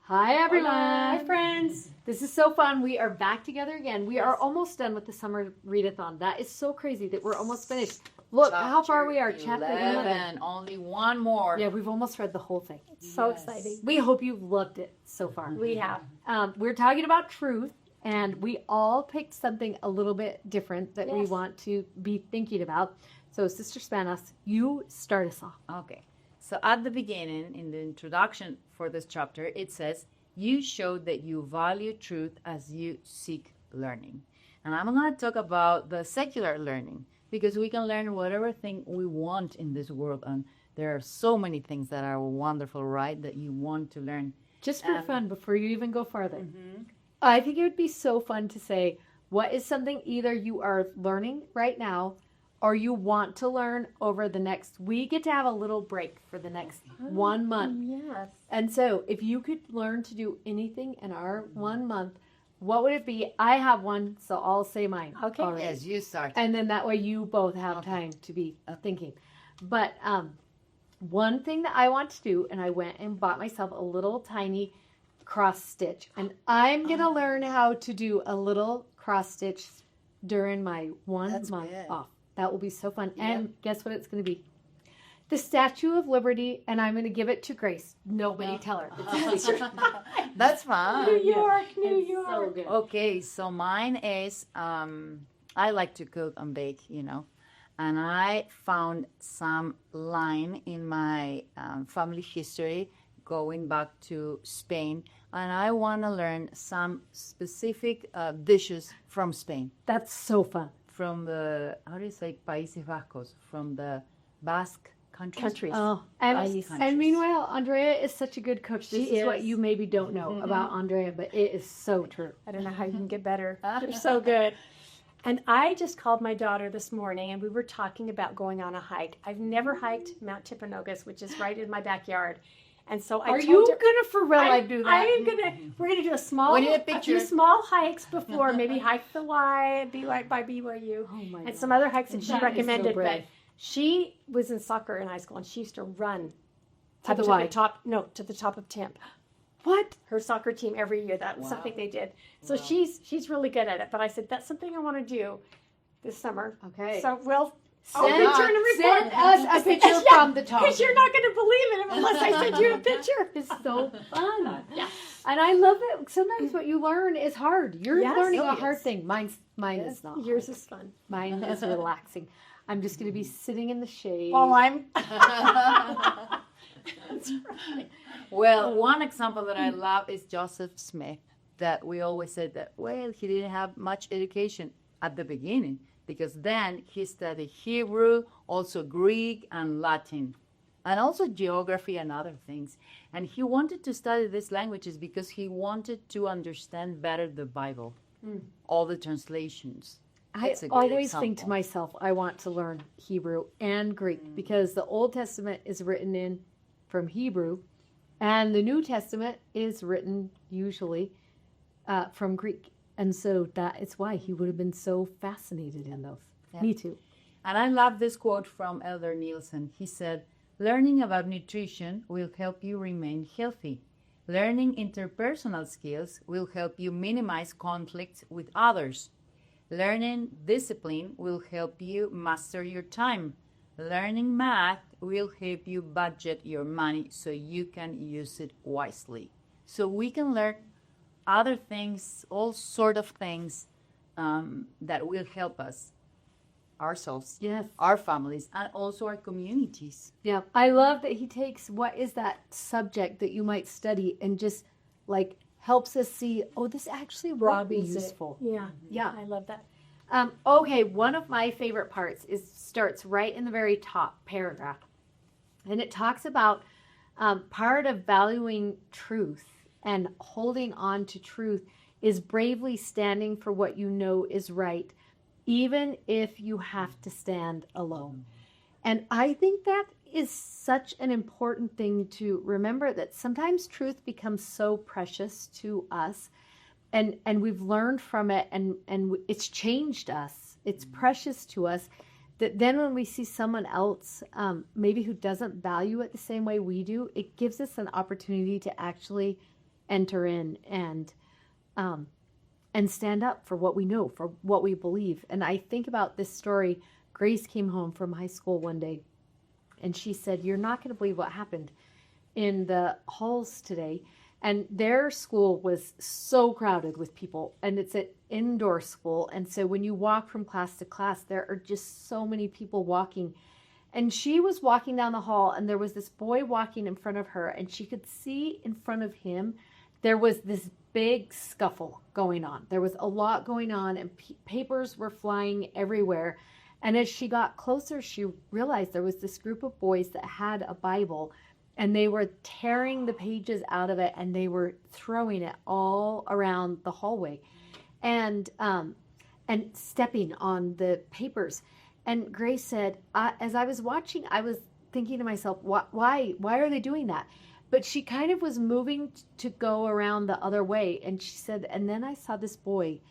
Hi, everyone. Hi, friends. This is so fun. We are back together again. We are almost done with the summer read-a-thon. That is so crazy that we're almost finished. Look how far we are. Chapter 11. Only one more. Yeah, we've almost read the whole thing. It's so exciting. We hope you've loved it so far. We have. We're talking about truth, and we all picked something a little bit different that we want to be thinking about. So, Sister Spanos, you start us off. Okay. So at the beginning, in the introduction for this chapter, it says, you showed that you value truth as you seek learning. And I'm going to talk about the secular learning, because we can learn whatever thing we want in this world. And there are so many things that are wonderful, right, that you want to learn. Just for fun, before you even go farther, I think it would be so fun to say, what is something either you are learning right now or you want to learn over the next, we get to have a little break for the next 1 month. Yes. And so if you could learn to do anything in our 1 month, what would it be? I have one, so I'll say mine. Okay. already. Yes, you start. And then that way you both have time to be thinking. But one thing that I want to do, and I went and bought myself a little tiny cross stitch. And I'm going to learn how to do a little cross stitch during my 1 month off. That will be so fun. Yep. And guess what it's going to be? The Statue of Liberty, and I'm going to give it to Grace. Nobody tell her. It's a secret. That's fun. New York, New It's York. so good. Okay, so mine is, I like to cook and bake, and I found some line in my family history going back to Spain, and I want to learn some specific dishes from Spain. That's so fun. From the, how do you say, Países Vascos, from the Basque countries. Oh, and meanwhile, Andrea is such a good cook. This is what you maybe don't know about Andrea, but it is so true. I don't know how you can get better. You're so good. And I just called my daughter this morning, and we were talking about going on a hike. I've never hiked Mount Timpanogos, which is right in my backyard. And so I Are told you her, gonna for real do that? I am gonna. We're gonna do a few small hikes before, maybe hike the Y, by BYU, and some other hikes that she recommended. But she was in soccer in high school, and she used to run to the Y. to the top of Timp. What? Her soccer team every year. That was something they did. So she's really good at it. But I said that's something I want to do this summer. Okay. So we'll. Send us a picture from the top. Because you're not going to believe it unless I send you a picture. It's so fun. Yeah. And I love it. Sometimes what you learn is hard. You're learning a hard thing. Mine is not. Yours is fun. Mine is relaxing. I'm just going to be sitting in the shade. While I'm... That's right. Well, one example that I love is Joseph Smith, that we always said that, well, he didn't have much education at the beginning, because then he studied Hebrew, also Greek and Latin, and also geography and other things. And he wanted to study these languages because he wanted to understand better the Bible, all the translations. I always think to myself, I want to learn Hebrew and Greek because the Old Testament is written from Hebrew, and the New Testament is written usually from Greek. And so that is why he would have been so fascinated in those. Yeah. Me too. And I love this quote from Elder Nielsen. He said, learning about nutrition will help you remain healthy. Learning interpersonal skills will help you minimize conflicts with others. Learning discipline will help you master your time. Learning math will help you budget your money so you can use it wisely. So we can learn other things, all sort of things that will help us, ourselves, our families, and also our communities. Yeah, I love that he takes what is that subject that you might study and just like helps us see, oh, this actually would be useful. Yeah, I love that. Okay, one of my favorite parts starts right in the very top paragraph, and it talks about part of valuing truth and holding on to truth is bravely standing for what you know is right, even if you have to stand alone. And I think that is such an important thing to remember, that sometimes truth becomes so precious to us, and we've learned from it, and it's changed us. It's precious to us, that then when we see someone else maybe who doesn't value it the same way we do, it gives us an opportunity to actually enter in and stand up for what we know, for what we believe. And I think about this story. Grace came home from high school one day, and she said, "You're not going to believe what happened in the halls today." And their school was so crowded with people, and it's an indoor school. And so when you walk from class to class, there are just so many people walking. And she was walking down the hall, and there was this boy walking in front of her, and she could see in front of him, there was this big scuffle going on. There was a lot going on, and papers were flying everywhere. And as she got closer, she realized there was this group of boys that had a Bible, and they were tearing the pages out of it, and they were throwing it all around the hallway, and stepping on the papers. And Grace said, as I was watching, I was thinking to myself, why are they doing that? But she kind of was moving to go around the other way. And she said, and then I saw this boy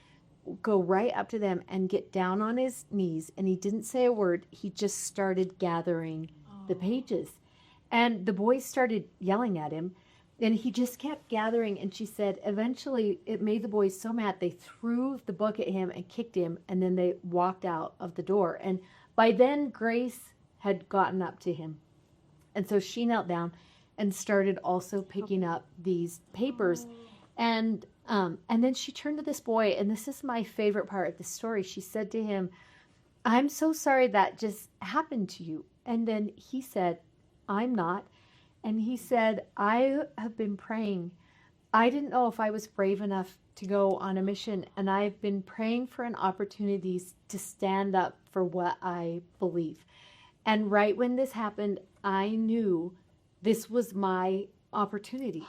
go right up to them and get down on his knees, and he didn't say a word. He just started gathering the pages. And the boys started yelling at him, and he just kept gathering. And she said, eventually it made the boys so mad, they threw the book at him and kicked him, and then they walked out of the door. And by then, Grace had gotten up to him. And so she knelt down and started also picking up these papers. And then she turned to this boy, and this is my favorite part of the story. She said to him, "I'm so sorry that just happened to you." And then he said, "I'm not." And he said, "I have been praying. I didn't know if I was brave enough to go on a mission, and I've been praying for an opportunity to stand up for what I believe. And right when this happened, I knew this was my opportunity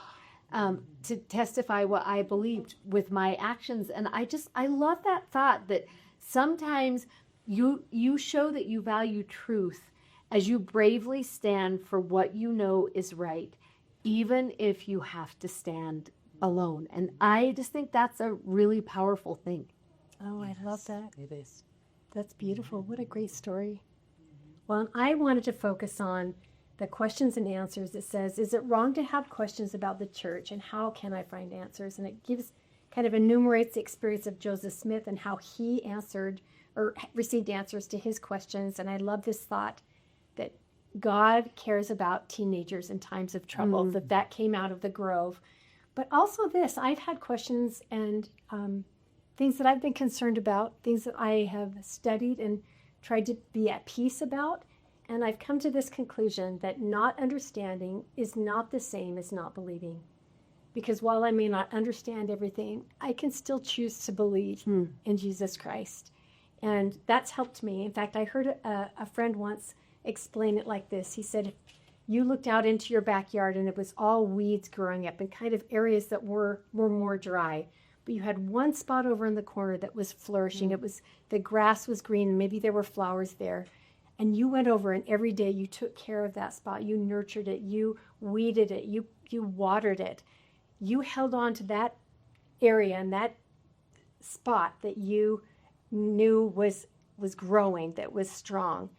to testify what I believed with my actions." And I love that thought that sometimes you show that you value truth as you bravely stand for what you know is right, even if you have to stand alone. And I just think that's a really powerful thing. Oh, I love that. It is. That's beautiful. What a great story. Well, I wanted to focus on the questions and answers. It says, is it wrong to have questions about the church, and how can I find answers? And it gives kind of enumerates the experience of Joseph Smith and how he answered or received answers to his questions. And I love this thought that God cares about teenagers in times of trouble, that came out of the Grove. But also this, I've had questions and things that I've been concerned about, things that I have studied and tried to be at peace about. And I've come to this conclusion that not understanding is not the same as not believing. Because while I may not understand everything, I can still choose to believe in Jesus Christ. And that's helped me. In fact, I heard a friend once explain it like this. He said, if you looked out into your backyard and it was all weeds growing up in kind of areas that were more dry, but you had one spot over in the corner that was flourishing. It was, the grass was green, and maybe there were flowers there. And you went over, and every day you took care of that spot. You nurtured it. You weeded it. You watered it. You held on to that area and that spot that you knew was growing, that was strong.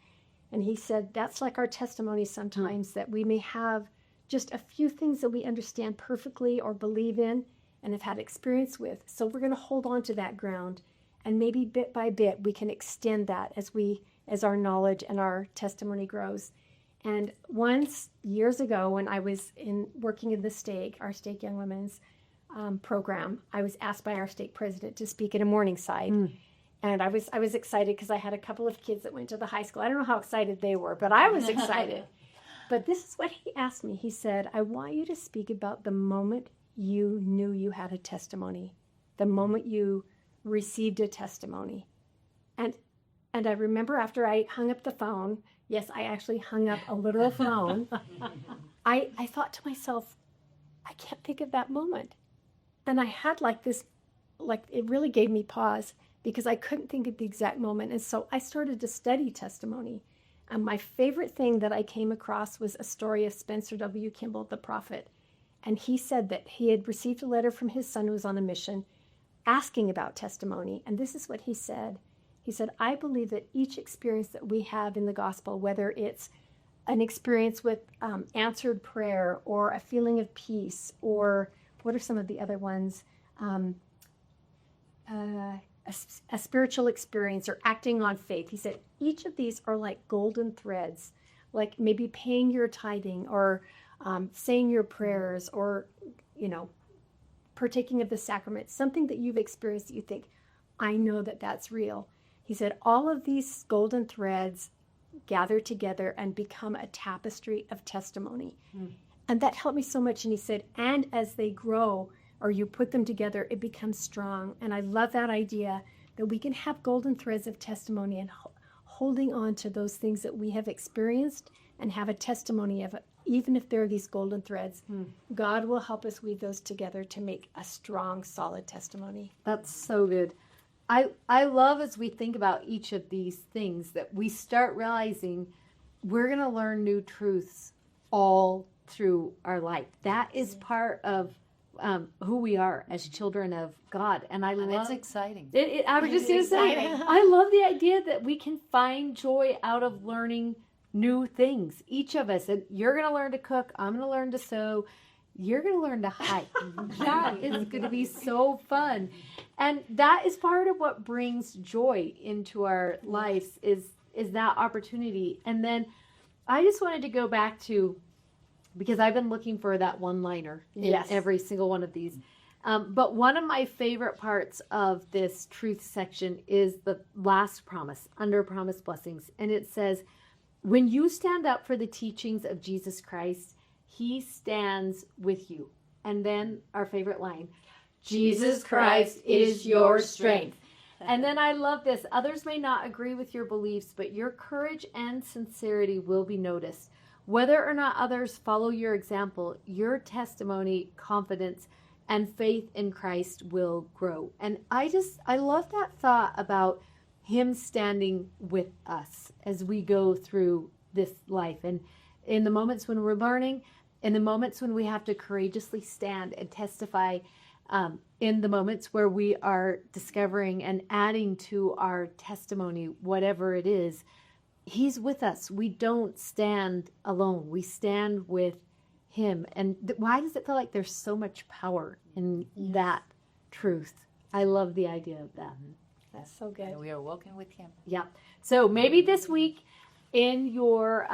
And he said, that's like our testimony sometimes, that we may have just a few things that we understand perfectly or believe in and have had experience with. So we're going to hold on to that ground, and maybe bit by bit we can extend that as our knowledge and our testimony grows. And once, years ago, when I was working in the stake, our Stake Young Women's program, I was asked by our stake president to speak at a Morningside. And I was excited because I had a couple of kids that went to the high school. I don't know how excited they were, but I was excited. But this is what he asked me. He said, I want you to speak about the moment you knew you had a testimony, the moment you received a testimony. And I remember after I hung up the phone, yes, I actually hung up a literal phone, I thought to myself, I can't think of that moment. And I had it really gave me pause because I couldn't think of the exact moment. And so I started to study testimony. And my favorite thing that I came across was a story of Spencer W. Kimball, the prophet. And he said that he had received a letter from his son who was on a mission asking about testimony. And this is what he said. He said, I believe that each experience that we have in the gospel, whether it's an experience with answered prayer or a feeling of peace or what are some of the other ones? A spiritual experience or acting on faith. He said each of these are like golden threads, like maybe paying your tithing or saying your prayers or, partaking of the sacrament, something that you've experienced that you think, I know that that's real. He said all of these golden threads gather together and become a tapestry of testimony. And that helped me so much. And he said, and as they grow, or you put them together, it becomes strong. And I love that idea that we can have golden threads of testimony and holding on to those things that we have experienced and have a testimony of it. Even if there are these golden threads, God will help us weave those together to make a strong, solid testimony. That's so good. I love as we think about each of these things that we start realizing we're going to learn new truths all through our life. That is part of who we are as children of God. And it's exciting. I was just going to say, I love the idea that we can find joy out of learning new things. Each of us. And you're going to learn to cook. I'm going to learn to sew. You're going to learn to hike. That is going to be so fun. And that is part of what brings joy into our lives is that opportunity. And then I just wanted to go back to, because I've been looking for that one-liner in every single one of these. But one of my favorite parts of this truth section is the last promise, under promised blessings. And it says, when you stand up for the teachings of Jesus Christ, he stands with you. And then our favorite line, Jesus Christ is your strength. And then I love this. Others may not agree with your beliefs, but your courage and sincerity will be noticed. Whether or not others follow your example, your testimony, confidence, and faith in Christ will grow. And I love that thought about him standing with us as we go through this life. And in the moments when we're learning, in the moments when we have to courageously stand and testify, in the moments where we are discovering and adding to our testimony, whatever it is, he's with us. We don't stand alone. We stand with him. And why does it feel like there's so much power in that truth? I love the idea of that. That's so good. And we are walking with him. Yeah. So maybe this week in your,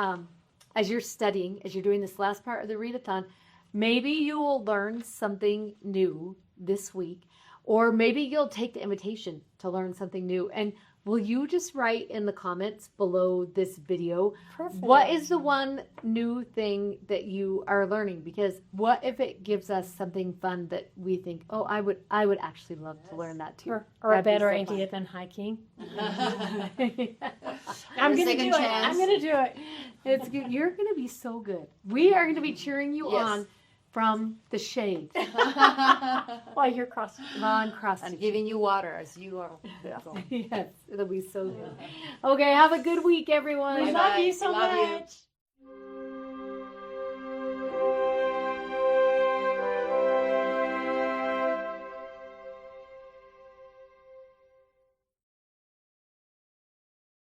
as you're studying, as you're doing this last part of the read-a-thon, maybe you will learn something new this week, or maybe you'll take the invitation to learn something new. And will you just write in the comments below this video, what is the one new thing that you are learning? Because what if it gives us something fun that we think, oh, I would actually love to learn that too. Or a better idea than hiking. I'm going to do it. I'm going to do it. It's good. You're going to be so good. We are going to be cheering you on from the shade. While you're crossing. And giving you water as you are. Yes, it'll be so good. Okay, have a good week, everyone. We love you so much.